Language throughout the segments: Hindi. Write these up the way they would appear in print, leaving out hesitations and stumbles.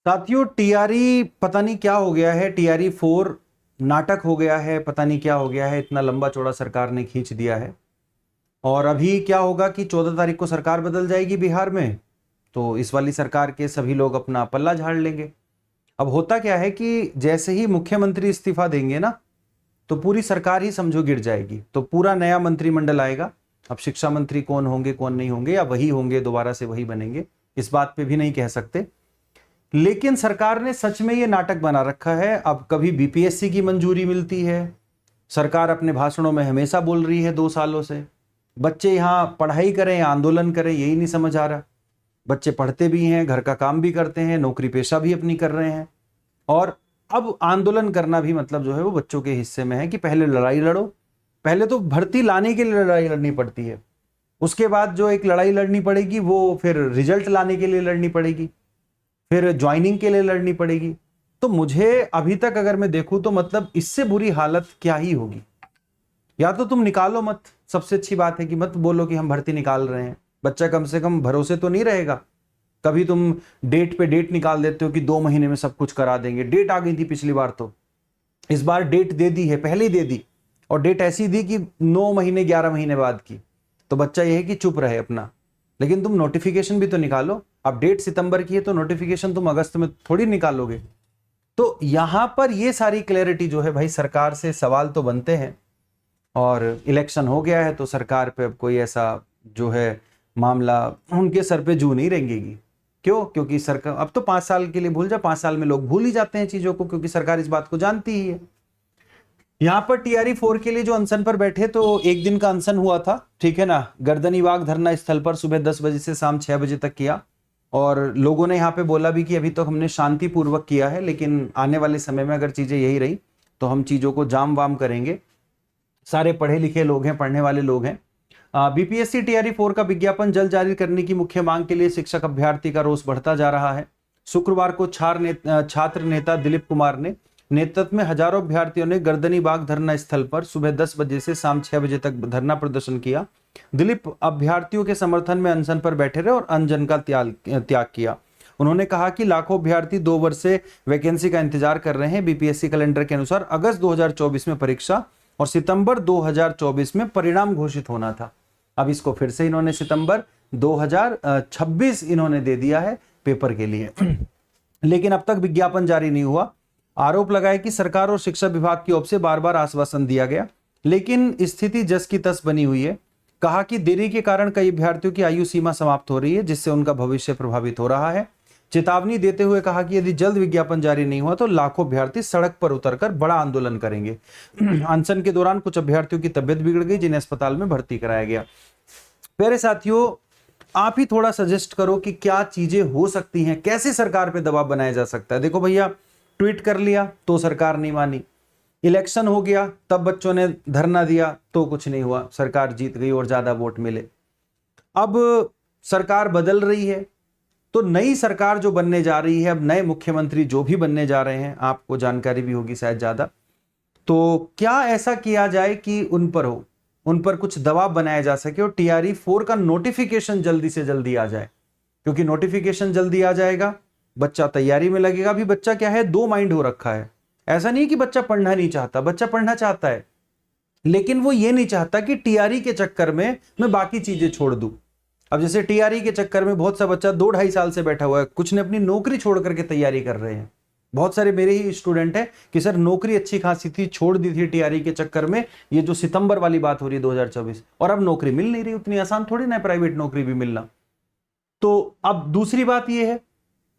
साथियों, टीआरई पता नहीं क्या हो गया है। टीआरई 4 नाटक हो गया है, पता नहीं क्या हो गया है। इतना लंबा चौड़ा सरकार ने खींच दिया है। और अभी क्या होगा कि 14 तारीख को सरकार बदल जाएगी बिहार में, तो इस वाली सरकार के सभी लोग अपना पल्ला झाड़ लेंगे। अब होता क्या है कि जैसे ही मुख्यमंत्री इस्तीफा देंगे ना, तो पूरी सरकार ही समझो गिर जाएगी, तो पूरा नया मंत्रिमंडल आएगा। अब शिक्षा मंत्री कौन होंगे कौन नहीं होंगे, या वही होंगे, दोबारा से वही बनेंगे, इस बात पे भी नहीं कह सकते। लेकिन सरकार ने सच में ये नाटक बना रखा है। अब कभी बीपीएससी की मंजूरी मिलती है, सरकार अपने भाषणों में हमेशा बोल रही है 2 सालों से बच्चे यहां पढ़ाई करें या आंदोलन करें, यही नहीं समझ आ रहा। बच्चे पढ़ते भी हैं, घर का काम भी करते हैं, नौकरी पेशा भी अपनी कर रहे हैं। और अब आंदोलन करना भी मतलब जो है वो बच्चों के हिस्से में है कि पहले लड़ाई लड़ो। पहले तो भर्ती लाने के लिए लड़ाई लड़नी पड़ती है, उसके बाद जो एक लड़ाई लड़नी पड़ेगी वो फिर रिजल्ट लाने के लिए लड़नी पड़ेगी, फिर ज्वाइनिंग के लिए लड़नी पड़ेगी। तो मुझे अभी तक अगर मैं देखूं तो मतलब इससे बुरी हालत क्या ही होगी। या तो तुम निकालो मत, सबसे अच्छी बात है कि मत बोलो कि हम भर्ती निकाल रहे हैं। बच्चा कम से कम भरोसे तो नहीं रहेगा। कभी तुम डेट पे डेट निकाल देते हो कि 2 महीने में सब कुछ करा देंगे। डेट आ गई थी पिछली बार, तो इस बार डेट दे दी है, पहले ही दे दी। और डेट ऐसी दी कि 9 महीने 11 महीने बाद की। तो बच्चा यह है कि चुप रहे अपना। लेकिन तुम नोटिफिकेशन भी तो निकालो। अब डेट सितंबर की है तो नोटिफिकेशन तुम अगस्त में थोड़ी निकालोगे। तो यहां पर ये सारी क्लैरिटी जो है भाई, सरकार से सवाल तो बनते हैं। और इलेक्शन हो गया है तो सरकार पे अब कोई ऐसा जो है मामला उनके सर पे जू नहीं रेंगेगी। क्यों? क्योंकि सरकार अब तो 5 साल के लिए भूल जा, 5 साल में लोग भूल ही जाते हैं चीजों को, क्योंकि सरकार इस बात को जानती ही है। यहां पर टीआरई 4 के लिए जो अनशन पर बैठे, तो एक दिन का अनशन हुआ था, ठीक है ना। गर्दनीबाग धरना स्थल पर सुबह 10 बजे से शाम 6 बजे तक किया। और लोगों ने यहाँ पे बोला भी कि अभी तक हमने शांतिपूर्वक किया है, लेकिन आने वाले समय में अगर चीजें यही रही तो हम चीजों को जाम वाम करेंगे। सारे पढ़े लिखे लोग हैं, पढ़ने वाले लोग हैं। बीपीएससी टीआरई 4 का विज्ञापन जल्द जारी करने की मुख्य मांग के लिए शिक्षक अभ्यर्थी का रोष बढ़ता जा रहा है। शुक्रवार को छात्र नेता दिलीप कुमार ने नेतृत्व में हजारों अभ्यर्थियों ने गर्दनीबाग धरना स्थल पर सुबह 10 बजे से शाम 6 बजे तक धरना प्रदर्शन किया। दिलीप अभ्यर्थियों के समर्थन में अनशन पर बैठे रहे और अनशन का त्याग किया। उन्होंने कहा कि लाखों अभ्यर्थी 2 वर्ष से वैकेंसी का इंतजार कर रहे हैं। बीपीएससी कैलेंडर के अनुसार अगस्त 2024 में परीक्षा और सितंबर 2024 में परिणाम घोषित होना था। अब इसको फिर से इन्होंने सितंबर 2026 इन्होंने दे दिया है पेपर के लिए। लेकिन अब तक विज्ञापन जारी नहीं हुआ। आरोप लगाया कि सरकार और शिक्षा विभाग की ओर से बार बार आश्वासन दिया गया, लेकिन स्थिति जस की तस बनी हुई है। कहा कि देरी के कारण कई अभ्यर्थियों की आयु सीमा समाप्त हो रही है, जिससे उनका भविष्य प्रभावित हो रहा है। चेतावनी देते हुए कहा कि यदि जल्द विज्ञापन जारी नहीं हुआ तो लाखों अभ्यर्थी सड़क पर उतरकर बड़ा आंदोलन करेंगे। अनशन के दौरान कुछ अभ्यर्थियों की तबियत बिगड़ गई, जिन्हें अस्पताल में भर्ती कराया गया। प्यारे साथियों, आप ही थोड़ा सजेस्ट करो कि क्या चीजें हो सकती हैं, कैसे सरकार पे दबाव बनाया जा सकता है। देखो भैया, ट्वीट कर लिया तो सरकार नहीं मानी, इलेक्शन हो गया तब बच्चों ने धरना दिया तो कुछ नहीं हुआ, सरकार जीत गई और ज्यादा वोट मिले। अब सरकार बदल रही है, तो नई सरकार जो बनने जा रही है, अब नए मुख्यमंत्री जो भी बनने जा रहे हैं, आपको जानकारी भी होगी शायद ज्यादा, तो क्या ऐसा किया जाए कि उन पर कुछ दबाव बनाया जा सके और टीआरई 4 का नोटिफिकेशन जल्दी से जल्दी आ जाए। क्योंकि नोटिफिकेशन जल्दी आ जाएगा, बच्चा तैयारी में लगेगा। अभी बच्चा क्या है, 2 माइंड हो रखा है। ऐसा नहीं कि बच्चा पढ़ना नहीं चाहता, बच्चा पढ़ना चाहता है, लेकिन वो ये नहीं चाहता कि टीआरई के चक्कर में मैं बाकी चीजें छोड़ दूं। अब जैसे टीआरई के चक्कर में बहुत सा बच्चा 2-2.5 साल से बैठा हुआ है, कुछ ने अपनी नौकरी छोड़ करके तैयारी कर रहे हैं। बहुत सारे मेरे ही स्टूडेंट हैं कि सर नौकरी अच्छी खासी थी, छोड़ दी थी टीआरई के चक्कर में। ये जो सितंबर वाली बात हो रही है 2024, और अब नौकरी मिल नहीं रही। उतनी आसान थोड़ी ना प्राइवेट नौकरी भी मिलना। तो अब दूसरी बात यह है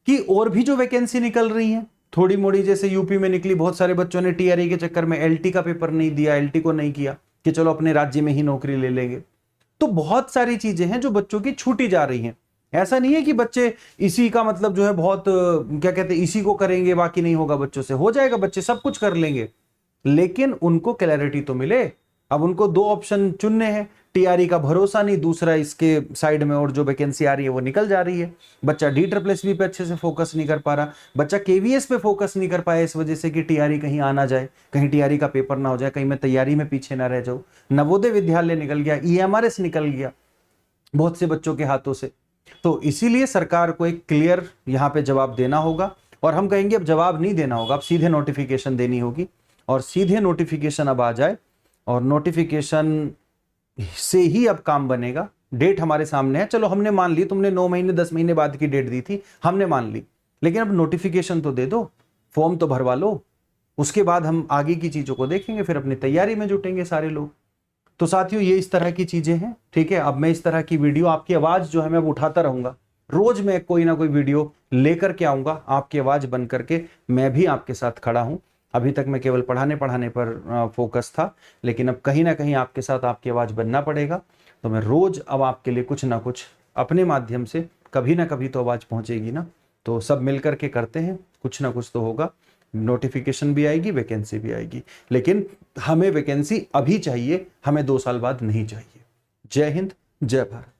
कि और भी जो वैकेंसी निकल रही हैं थोड़ी मोड़ी, जैसे यूपी में निकली, बहुत सारे बच्चों ने टीआरई के चक्कर में एलटी का पेपर नहीं दिया, एलटी को नहीं किया कि चलो अपने राज्य में ही नौकरी ले लेंगे। तो बहुत सारी चीजें हैं जो बच्चों की छूटी जा रही हैं। ऐसा नहीं है कि बच्चे इसी का मतलब जो है बहुत क्या कहते हैं, इसी को करेंगे बाकी नहीं होगा। बच्चों से हो जाएगा, बच्चे सब कुछ कर लेंगे, लेकिन उनको क्लैरिटी तो मिले। अब उनको 2 ऑप्शन चुनने हैं, टीआरई का भरोसा नहीं, दूसरा इसके साइड में और जो वैकेंसी आ रही है वो निकल जा रही है। बच्चा DSSB पे अच्छे से फोकस नहीं कर पा रहा, बच्चा केवीएस पे फोकस नहीं कर पाया इस वजह से कि टीआरई कहीं आ ना जाए, कहीं टीआरई का पेपर ना हो जाए, कहीं मैं तैयारी में पीछे ना रह जाऊं। नवोदय विद्यालय निकल गया, ईएमआरएस निकल गया बहुत से बच्चों के हाथों से। तो इसीलिए सरकार को एक क्लियर यहां पे जवाब देना होगा और हम कहेंगे अब जवाब नहीं देना होगा, अब सीधे नोटिफिकेशन देनी होगी, और सीधे नोटिफिकेशन अब आ जाए और नोटिफिकेशन से ही अब काम बनेगा। डेट हमारे सामने है, चलो हमने मान ली, तुमने 9 महीने 10 महीने बाद की डेट दी थी, हमने मान ली, लेकिन अब नोटिफिकेशन तो दे दो, फॉर्म तो भरवा लो, उसके बाद हम आगे की चीजों को देखेंगे, फिर अपनी तैयारी में जुटेंगे सारे लोग। तो साथियों ये इस तरह की चीजें हैं, ठीक है। अब मैं इस तरह की वीडियो, आपकी आवाज जो है मैं उठाता रहूंगा, रोज मैं कोई ना कोई वीडियो लेकर के आऊंगा, आपकी आवाज बन करके मैं भी आपके साथ खड़ा हूं। अभी तक मैं केवल पढ़ाने पर फोकस था, लेकिन अब कहीं ना कहीं आपके साथ आपकी आवाज बनना पड़ेगा। तो मैं रोज अब आपके लिए कुछ ना कुछ अपने माध्यम से, कभी ना कभी तो आवाज पहुंचेगी ना, तो सब मिलकर के करते हैं, कुछ ना कुछ तो होगा। नोटिफिकेशन भी आएगी, वैकेंसी भी आएगी, लेकिन हमें वैकेंसी अभी चाहिए, हमें 2 साल बाद नहीं चाहिए। जय हिंद, जय भारत।